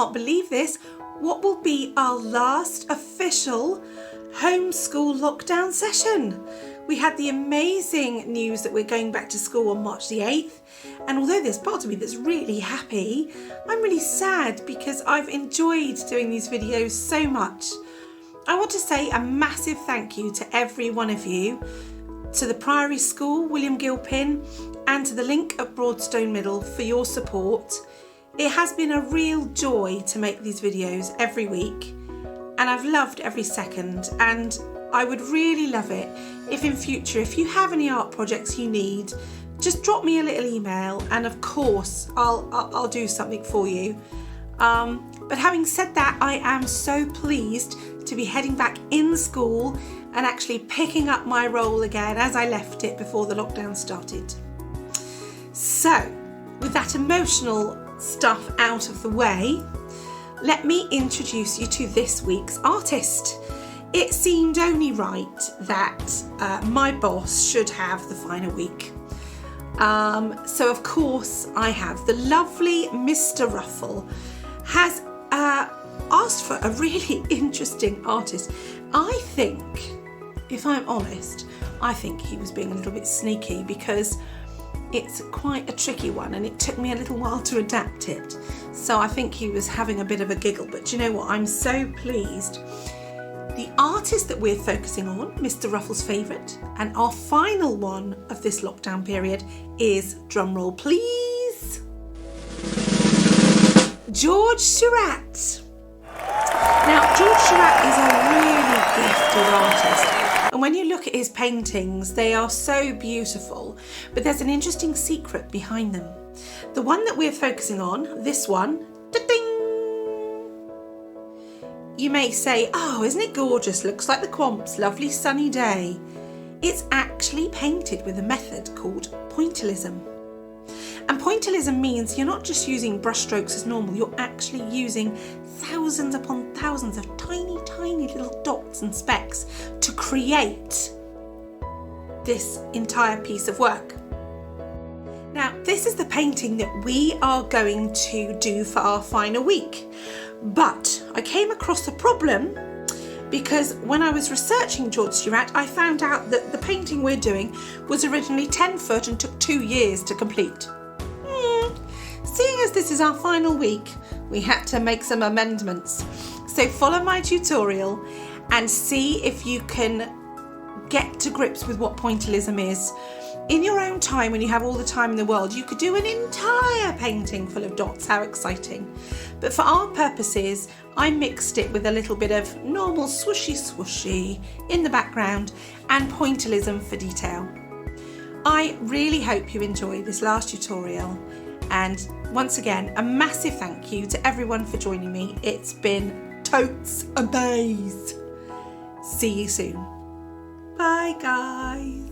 can't believe this, what will be our last official homeschool lockdown session. We had the amazing news that we're going back to school on March the 8th, and although there's part of me that's really happy, I'm really sad because I've enjoyed doing these videos so much. I want to say a massive thank you to every one of you, to the Priory School, William Gilpin, and to the Link at Broadstone Middle for your support. It has been a real joy to make these videos every week, and I've loved every second, and I would really love it if in future, if you have any art projects you need, just drop me a little email and of course I'll do something for you. But having said that, I am so pleased to be heading back in school and actually picking up my role again as I left it before the lockdown started. So, with that emotional stuff out of the way, let me introduce you to this week's artist. It seemed only right that my boss should have the final week. So of course I have the lovely Mr. Ruffle has asked for a really interesting artist. I think, if I'm honest, I think he was being a little bit sneaky because it's quite a tricky one and it took me a little while to adapt it. So I think he was having a bit of a giggle, but you know what, I'm so pleased. The artist that we're focusing on, Mr. Ruffle's favourite, and our final one of this lockdown period is, drumroll please, George Seurat. Now, George Seurat is a really gifted artist, and when you look at his paintings, they are so beautiful, but there's an interesting secret behind them. The one that we're focusing on, this one, da-ding! You may say, oh, isn't it gorgeous? Looks like the Quamps, lovely sunny day. It's actually painted with a method called Pointillism. And Pointillism means you're not just using brushstrokes as normal, you're actually using thousands upon thousands of tiny, tiny little dots and specks to create this entire piece of work. Now, this is the painting that we are going to do for our final week. But I came across a problem because when I was researching George Seurat, I found out that the painting we're doing was originally 10 foot and took 2 years to complete. Seeing as this is our final week, we had to make some amendments. So follow my tutorial and see if you can get to grips with what Pointillism is. In your own time, when you have all the time in the world, you could do an entire painting full of dots. How exciting. But for our purposes, I mixed it with a little bit of normal swooshy swooshy in the background and Pointillism for detail. I really hope you enjoy this last tutorial, and once again, a massive thank you to everyone for joining me. It's been totes amaze. See you soon. Bye guys.